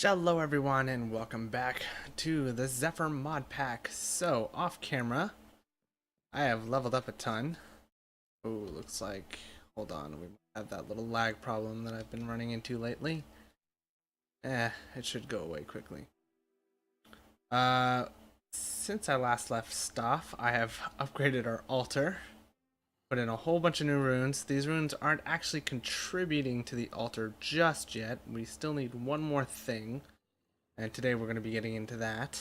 Hello everyone and welcome back to the Zephyr Modpack. So, off camera, I have leveled up a ton. Oh, looks like, hold on, we might have that little lag problem that I've been running into lately. It should go away quickly. Since I last left stuff, I have upgraded our altar, put in a whole bunch of new runes. These runes aren't actually contributing to the altar just yet. We still need one more thing. And today we're going to be getting into that.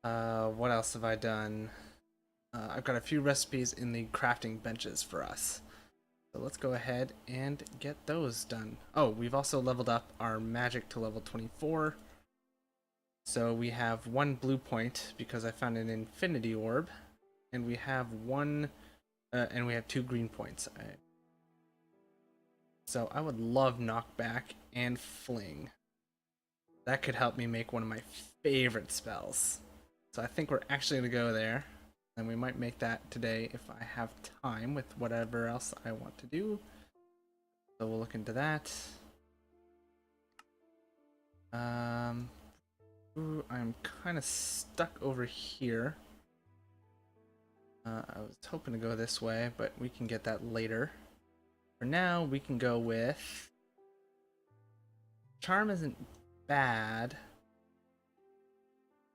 What else have I done? I've got a few recipes in the crafting benches for us. So let's go ahead and get those done. Oh, we've also leveled up our magic to level 24. So we have one blue point because I found an infinity orb. And we have and we have 2 green points. So I would love knockback and fling. That could help me make one of my favorite spells. So I think we're actually going to go there. And we might make that today if I have time with whatever else I want to do. So we'll look into that. Ooh, I'm kind of stuck over here. I was hoping to go this way, but we can get that later. For now, we can go with... Charm isn't bad.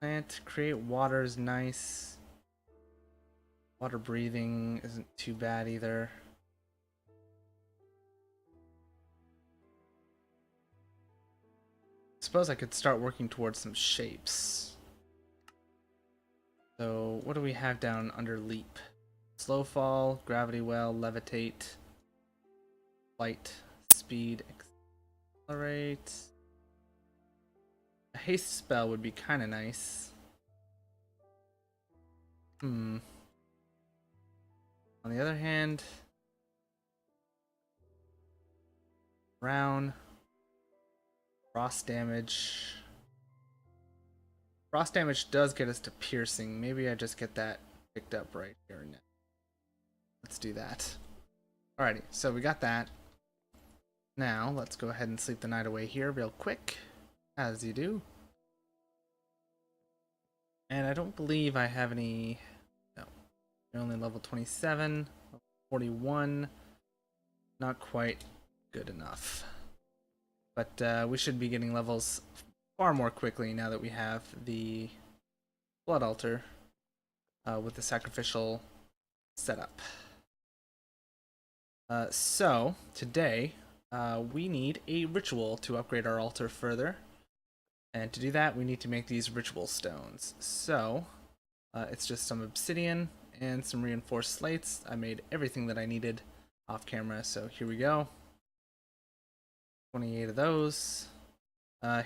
Plant, create water is nice. Water breathing isn't too bad either. Suppose I could start working towards some shapes. So what do we have down under leap? Slow fall, gravity well, levitate, flight, speed, accelerate. A haste spell would be kind of nice. On the other hand, Brown, frost damage. Frost damage does get us to piercing. Maybe I just get that picked up right here now. Let's do that. Alrighty, so we got that. Now, let's go ahead and sleep the night away here real quick. As you do. And I don't believe I have any... No. You're only level 27. Level 41. Not quite good enough. But we should be getting levels far more quickly now that we have the blood altar with the sacrificial setup. So, today, we need a ritual to upgrade our altar further. And to do that, we need to make these ritual stones. So, it's just some obsidian and some reinforced slates. I made everything that I needed off camera, so here we go. 28 of those.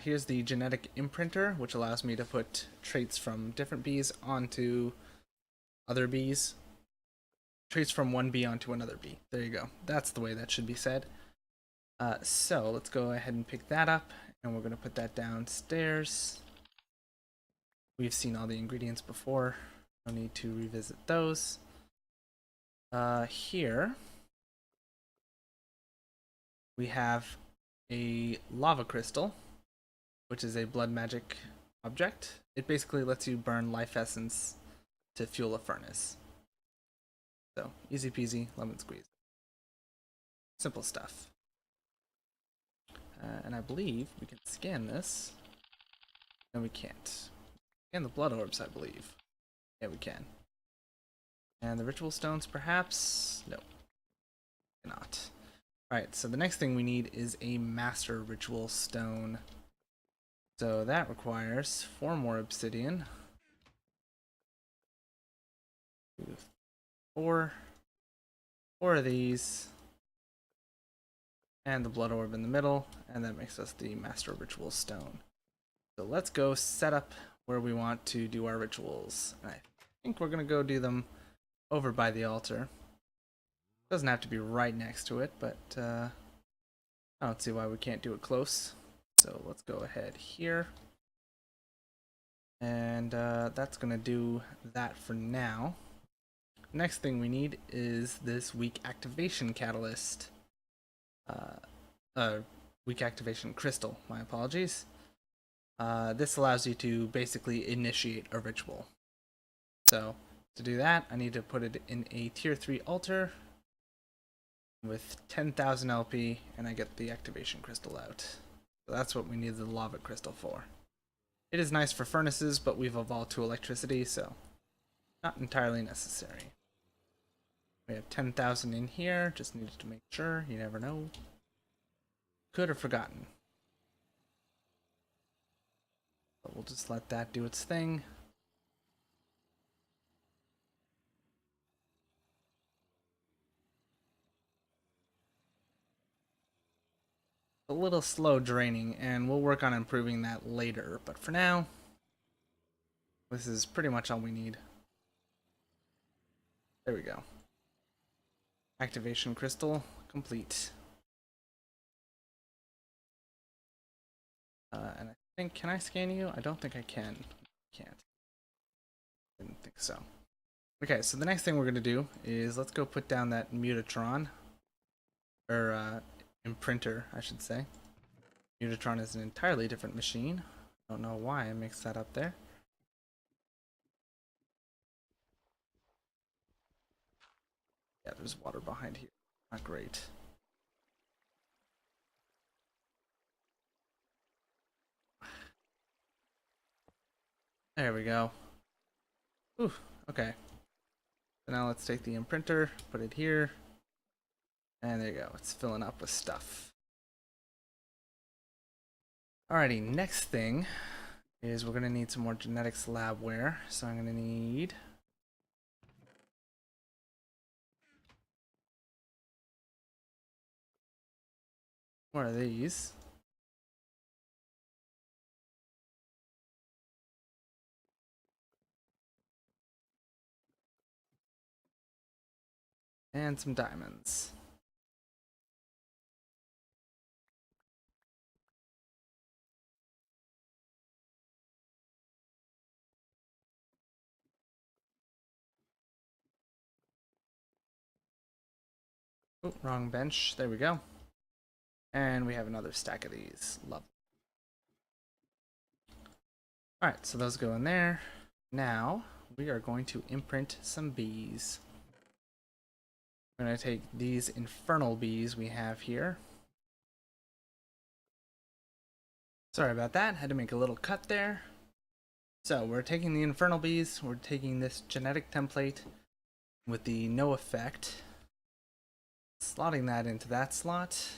Here's the genetic imprinter, which allows me to put traits from different bees onto other bees. Traits from one bee onto another bee. There you go. That's the way that should be said. So let's go ahead and pick that up, and we're going to put that downstairs. We've seen all the ingredients before. No need to revisit those. Here we have a lava crystal, which is a blood magic object. It basically lets you burn life essence to fuel a furnace. So, easy peasy, lemon squeeze. Simple stuff. And I believe we can scan this. No, we can't. Scan the blood orbs, I believe. Yeah, we can. And the ritual stones, perhaps? No. Cannot. Alright, so the next thing we need is a master ritual stone. So that requires 4 more obsidian. 4 of these. And the blood orb in the middle, and that makes us the master ritual stone. So let's go set up where we want to do our rituals. I think we're going to go do them over by the altar. Doesn't have to be right next to it, but I don't see why we can't do it close. So let's go ahead here. And that's going to do that for now. Next thing we need is this weak activation catalyst. weak activation crystal, my apologies. This allows you to basically initiate a ritual. So to do that, I need to put it in a tier 3 altar with 10,000 LP, and I get the activation crystal out. So that's what we need the lava crystal for. It is nice for furnaces, but we've evolved to electricity, so not entirely necessary. We have 10,000 in here, just needed to make sure, you never know. Could have forgotten. But we'll just let that do its thing. A little slow draining, and we'll work on improving that later, but for now, this is pretty much all we need. There we go. Activation crystal complete. And I think, can I scan you? I don't think I can. Can't. Didn't think so. Okay, so the next thing we're going to do is let's go put down that Mutatron. Or, imprinter, I should say. Mutatron is an entirely different machine. Don't know why I mixed that up there. Yeah, there's water behind here. Not great. There we go. Ooh, okay. So now let's take the imprinter, put it here. And there you go, it's filling up with stuff. Alrighty, next thing is we're gonna need some more genetics labware. So I'm gonna need more of these. And some diamonds. Oh, wrong bench. There we go. And we have another stack of these. Love. Alright, so those go in there. Now, we are going to imprint some bees. I'm going to take these infernal bees we have here. Sorry about that, had to make a little cut there. So we're taking the infernal bees, we're taking this genetic template with the no effect, slotting that into that slot,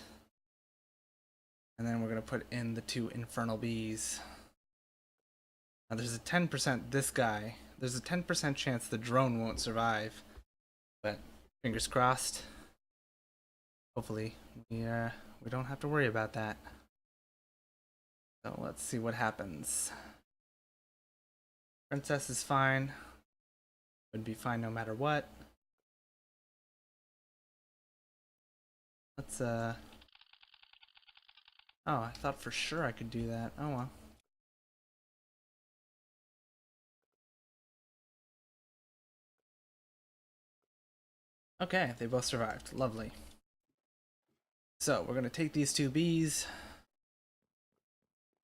and then we're going to put in the 2 infernal bees. Now there's a 10%, this guy, there's a 10% chance the drone won't survive, but fingers crossed. Hopefully we don't have to worry about that. So let's see what happens. Princess is fine. Would be fine no matter what. Let's oh, I thought for sure I could do that. Oh well. Okay, they both survived. Lovely. So we're going to take these 2 bees.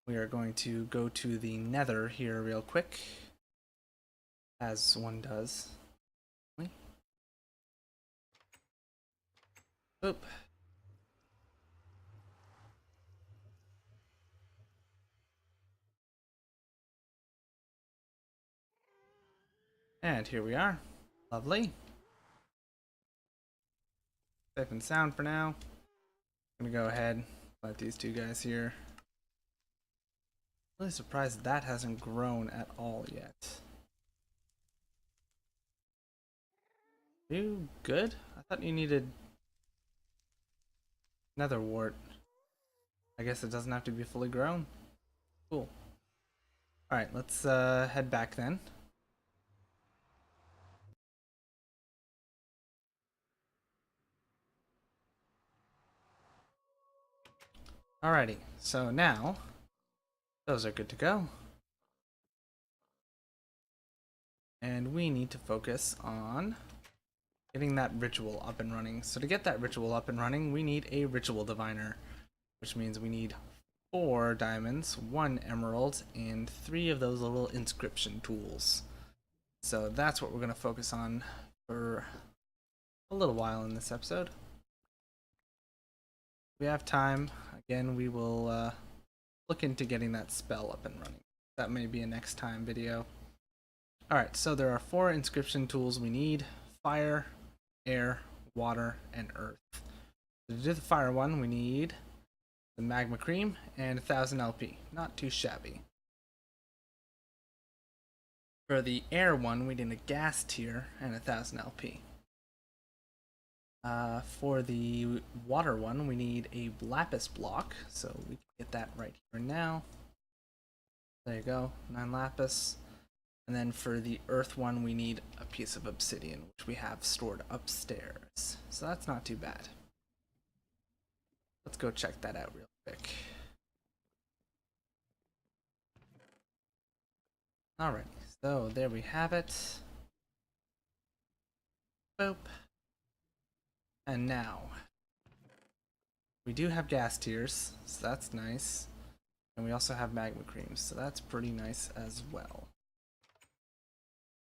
We are going to go to the nether here real quick, as one does. Oop. And here we are. Lovely. Safe and sound for now. I'm gonna go ahead, let these 2 guys here. Really surprised that hasn't grown at all yet. You good? I thought you needed nether wart. I guess it doesn't have to be fully grown. Cool. Alright, let's head back then. Alrighty, so now those are good to go. And we need to focus on getting that ritual up and running. So to get that ritual up and running, we need a ritual diviner. which means we need 4 diamonds, 1 emerald, and 3 of those little inscription tools. So that's what we're going to focus on for a little while in this episode. We have time. Again, we will look into getting that spell up and running. That may be a next time video. Alright, so there are 4 inscription tools we need: fire, air, water, and earth. To do the fire one, we need the magma cream and 1000 LP. Not too shabby. For the air one, we need a gas tier and 1000 LP. For the water one, we need a lapis block, so we can get that right here now. There you go, 9 lapis. And then for the earth one, we need a piece of obsidian, which we have stored upstairs. So that's not too bad. Let's go check that out real quick. Alright, so there we have it. Boop. And now, we do have gas tiers, so that's nice. And we also have magma creams, so that's pretty nice as well.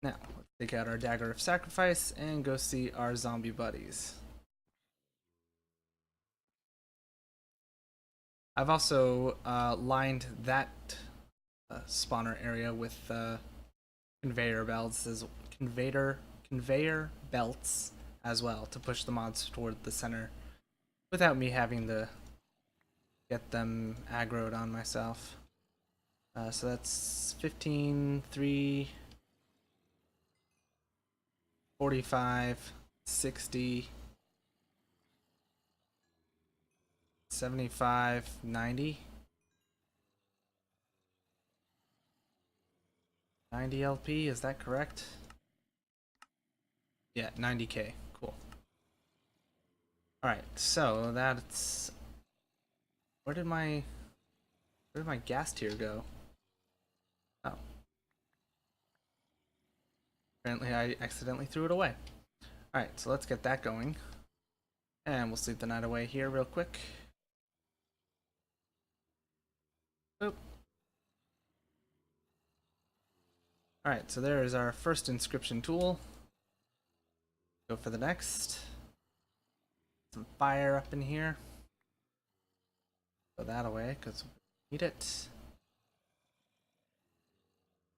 Now, let's take out our dagger of sacrifice and go see our zombie buddies. I've also lined that spawner area with conveyor belts as well to push the mods toward the center without me having to get them aggroed on myself. So that's 15, 3, 45, 60, 75, 90. 90 LP, is that correct? Yeah, 90k. Cool. Alright, so that's... Where did my gas tier go? Oh. Apparently I accidentally threw it away. Alright, so let's get that going. And we'll sleep the night away here real quick. Boop. Alright, so there is our first inscription tool. Go for the next. Some fire up in here. Throw that away because we need it.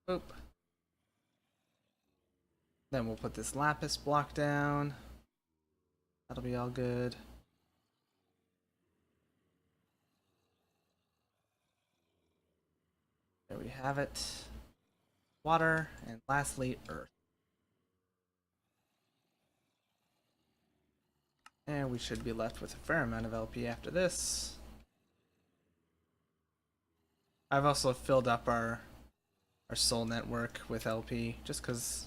Boop. Then we'll put this lapis block down. That'll be all good. There we have it. Water, and lastly, earth. And we should be left with a fair amount of LP after this. I've also filled up our soul network with LP, just because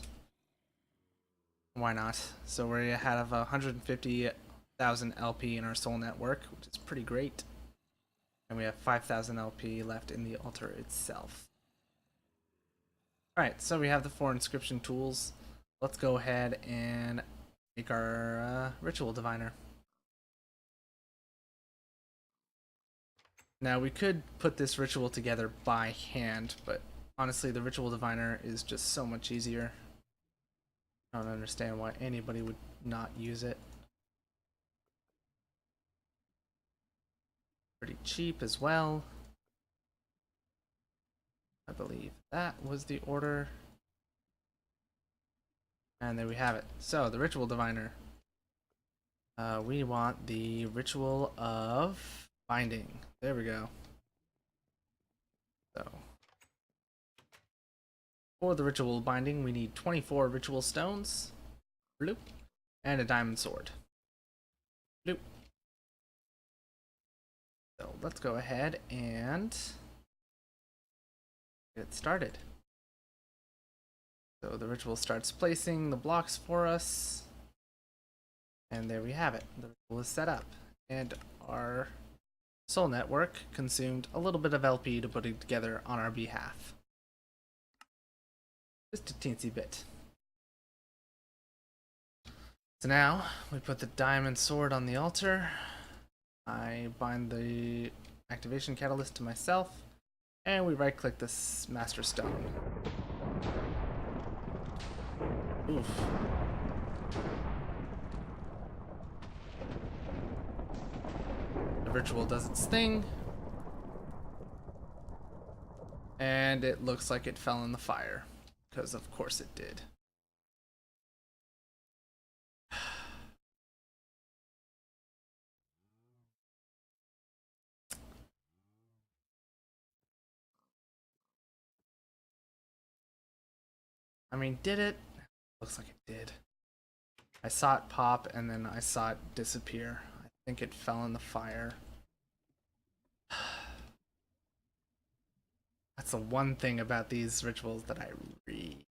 why not? So we're ahead of 150,000 LP in our soul network, which is pretty great. And we have 5,000 LP left in the altar itself. Alright, so we have the 4 inscription tools. Let's go ahead and make our ritual diviner. Now we could put this ritual together by hand, but honestly the ritual diviner is just so much easier. I don't understand why anybody would not use it. Pretty cheap as well. I believe that was the order. And there we have it. So, the ritual diviner. We want the ritual of binding. There we go. So, for the ritual binding, we need 24 ritual stones. Bloop. And a diamond sword. Bloop. So, let's go ahead and get started. So the ritual starts placing the blocks for us. And there we have it. The ritual is set up. And our soul network consumed a little bit of LP to put it together on our behalf. Just a teensy bit. So now we put the diamond sword on the altar. I bind the activation catalyst to myself, and we right click this master stone. Oof. The ritual does its thing, and it looks like it fell in the fire, because of course it did. I mean, did it? Looks like it did. I saw it pop, and then I saw it disappear. I think it fell in the fire. That's the one thing about these rituals that I really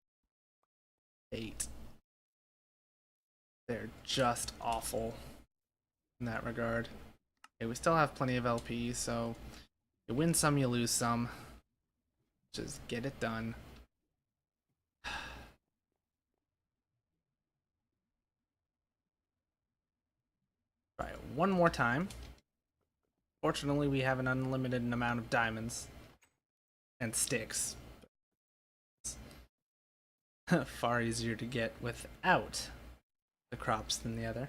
hate. They're just awful in that regard. Okay, we still have plenty of LP, so you win some, you lose some. Just get it done. Try it one more time. Fortunately, we have an unlimited amount of diamonds and sticks. Far easier to get without the crops than the other.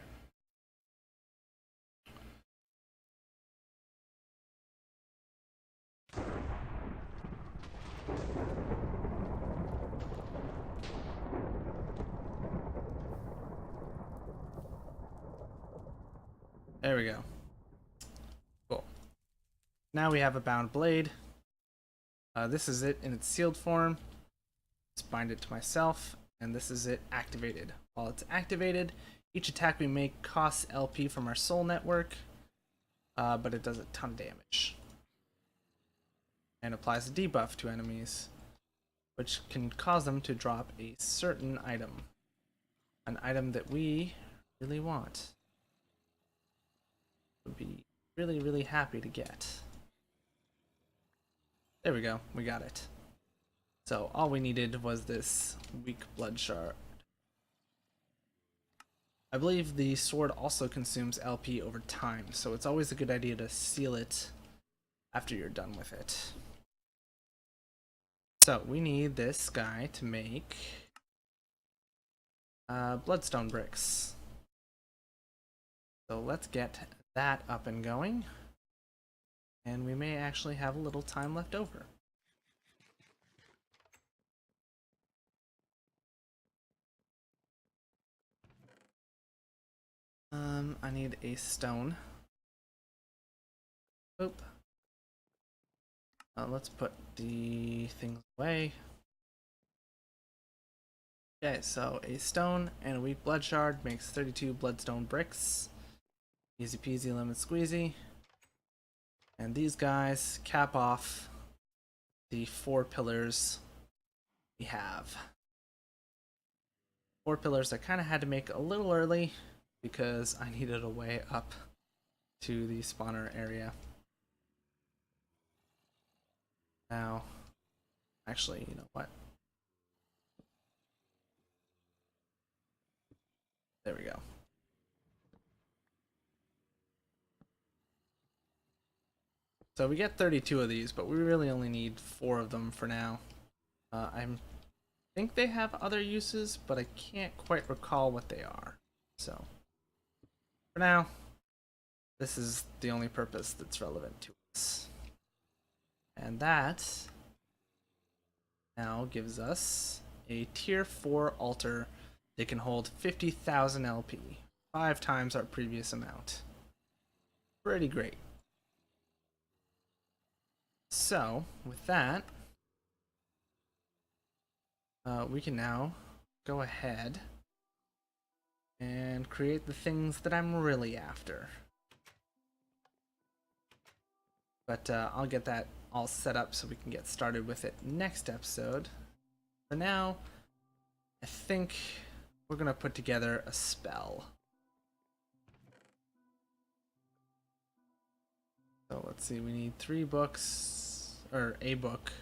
There we go. Cool. Now we have a bound blade. This is it in its sealed form. Let's bind it to myself, and this is it activated. While it's activated, each attack we make costs LP from our soul network, but it does a ton of damage. And applies a debuff to enemies, which can cause them to drop a certain item. An item that we really want. Would be really, really happy to get. There we go, we got it. So all we needed was this weak blood shard. I believe the sword also consumes LP over time, so it's always a good idea to seal it after you're done with it. So we need this guy to make bloodstone bricks. So let's get that up and going. And we may actually have a little time left over. I need a stone. Oop. Let's put the things away. Okay, so a stone and a weak blood shard makes 32 bloodstone bricks. Easy peasy lemon squeezy. And these guys cap off the 4 pillars we have. 4 pillars I kind of had to make a little early because I needed a way up to the spawner area. Now, actually, you know what? There we go. So we get 32 of these, but we really only need 4 of them for now. I think they have other uses, but I can't quite recall what they are. So, for now, this is the only purpose that's relevant to us. And that now gives us a tier 4 altar that can hold 50,000 LP, 5 times our previous amount. Pretty great. So, with that, we can now go ahead and create the things that I'm really after. But I'll get that all set up so we can get started with it next episode. For now, I think we're gonna put together a spell. So let's see, we need 3 books, or a book,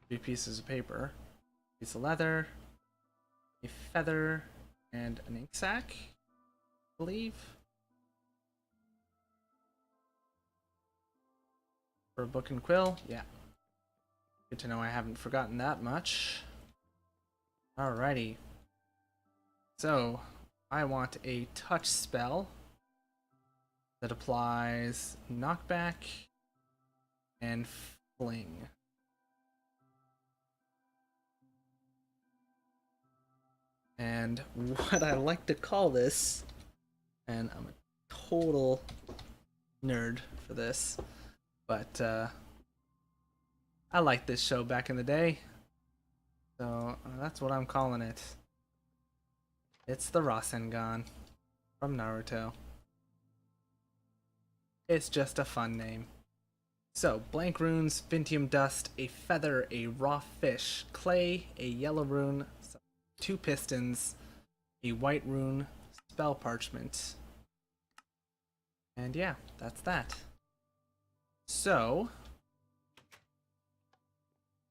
3 pieces of paper, a piece of leather, a feather, and an ink sac, I believe. For a book and quill? Yeah. Good to know I haven't forgotten that much. Alrighty. So, I want a touch spell that applies knockback and fling. And what I like to call this, and I'm a total nerd for this, but I liked this show back in the day, so that's what I'm calling it. It's the Rasengan from Naruto. It's just a fun name. So, blank runes, Vintium dust, a feather, a raw fish, clay, a yellow rune, 2 pistons, a white rune, spell parchment. And yeah, that's that. So,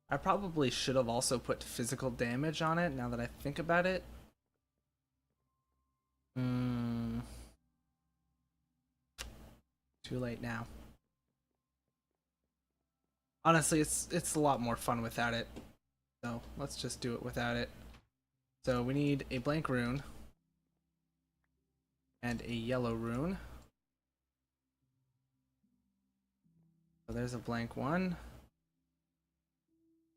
I probably should have also put physical damage on it now that I think about it. Too late now. Honestly, it's a lot more fun without it. So, let's just do it without it. So, we need a blank rune and a yellow rune. So there's a blank one.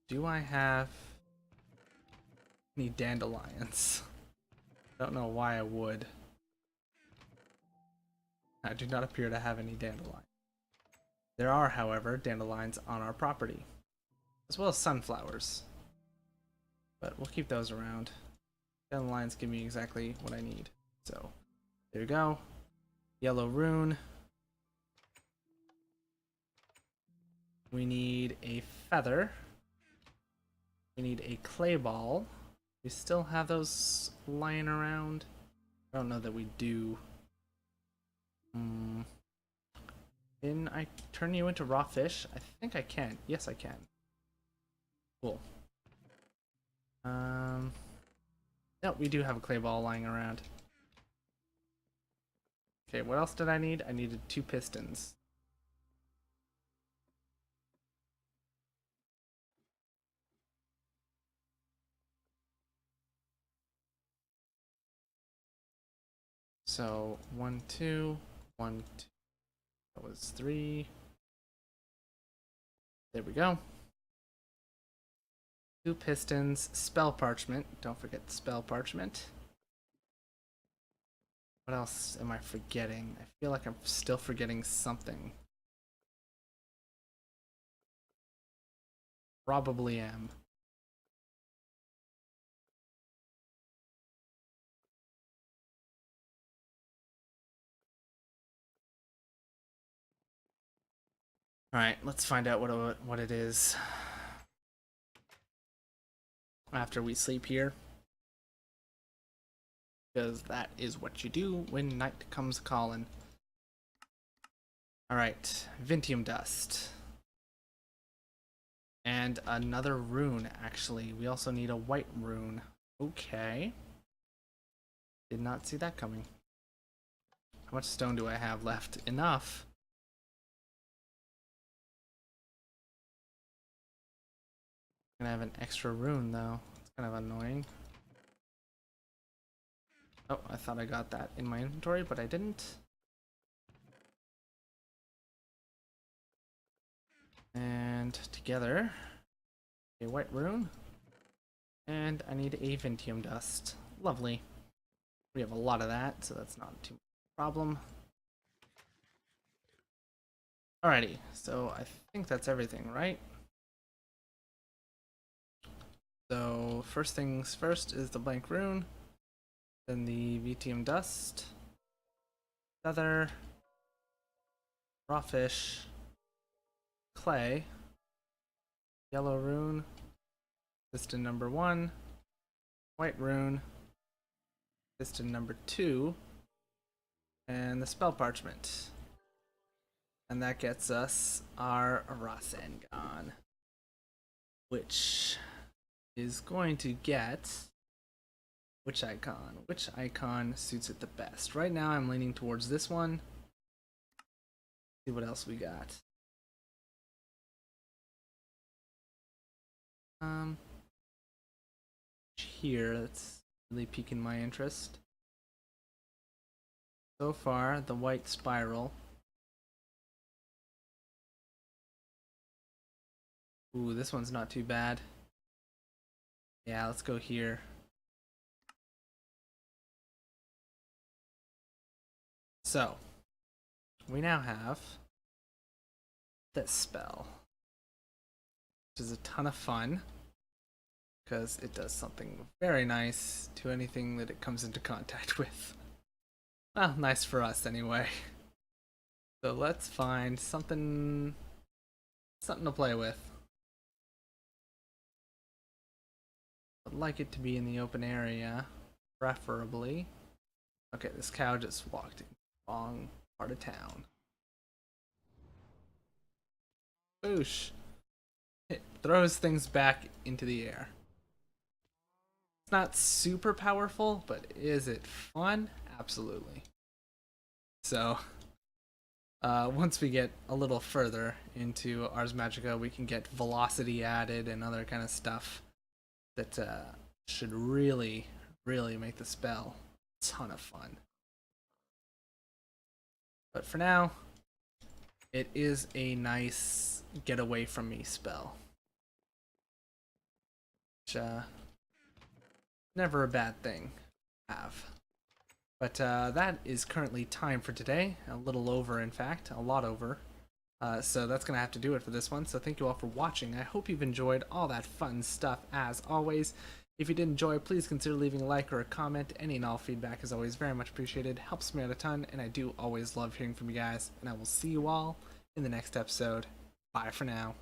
Do I have any dandelions? Don't know why I would. I do not appear to have any dandelions. There are, however, dandelions on our property, as well as sunflowers. But we'll keep those around. Dandelions give me exactly what I need. So, there you go. Yellow rune. We need a feather. We need a clay ball. We still have those lying around. I don't know that we do. Can I turn you into raw fish? I think I can. Yes, I can. Cool. No, we do have a clay ball lying around. Okay, what else did I need? I needed 2 pistons. So 1, 2, 1, 2. That was 3. There we go. 2 pistons, spell parchment. Don't forget the spell parchment. What else am I forgetting? I feel like I'm still forgetting something. Probably am. Alright, let's find out what it is after we sleep here. Because that is what you do when night comes calling. Alright, Vintium dust. And another rune, actually. We also need a white rune. Okay. Did not see that coming. How much stone do I have left? Enough. I'm gonna have an extra rune, though. It's kind of annoying. Oh, I thought I got that in my inventory, but I didn't. And together, a white rune. And I need a Vintium dust. Lovely. We have a lot of that, so that's not too much of a problem. Alrighty, so I think that's everything, right? So first things first is the blank rune, then the Vintium dust, feather, raw fish, clay, yellow rune, piston number 1, white rune, piston number 2, and the spell parchment. And that gets us our Rasengan, which is going to get which icon? Which icon suits it the best? Right now I'm leaning towards this one. See what else we got. Um, here, that's really piquing my interest. So far, the white spiral. Ooh, this one's not too bad. Yeah, let's go here. So, we now have this spell, which is a ton of fun because it does something very nice to anything that it comes into contact with. Well, nice for us anyway. So let's find something to play with. I'd like it to be in the open area, preferably. Okay, this cow just walked in the wrong part of town. Boosh! It throws things back into the air. It's not super powerful, but is it fun? Absolutely. So, once we get a little further into Ars Magica, we can get velocity added and other kind of stuff that should really, really make the spell a ton of fun. But for now, it is a nice get away from me spell. Which, never a bad thing to have. But that is currently time for today. A little over, in fact. A lot over. So that's going to have to do it for this one. So thank you all for watching. I hope you've enjoyed all that fun stuff as always. If you did enjoy, please consider leaving a like or a comment. Any and all feedback is always very much appreciated. Helps me out a ton, and I do always love hearing from you guys. And I will see you all in the next episode. Bye for now.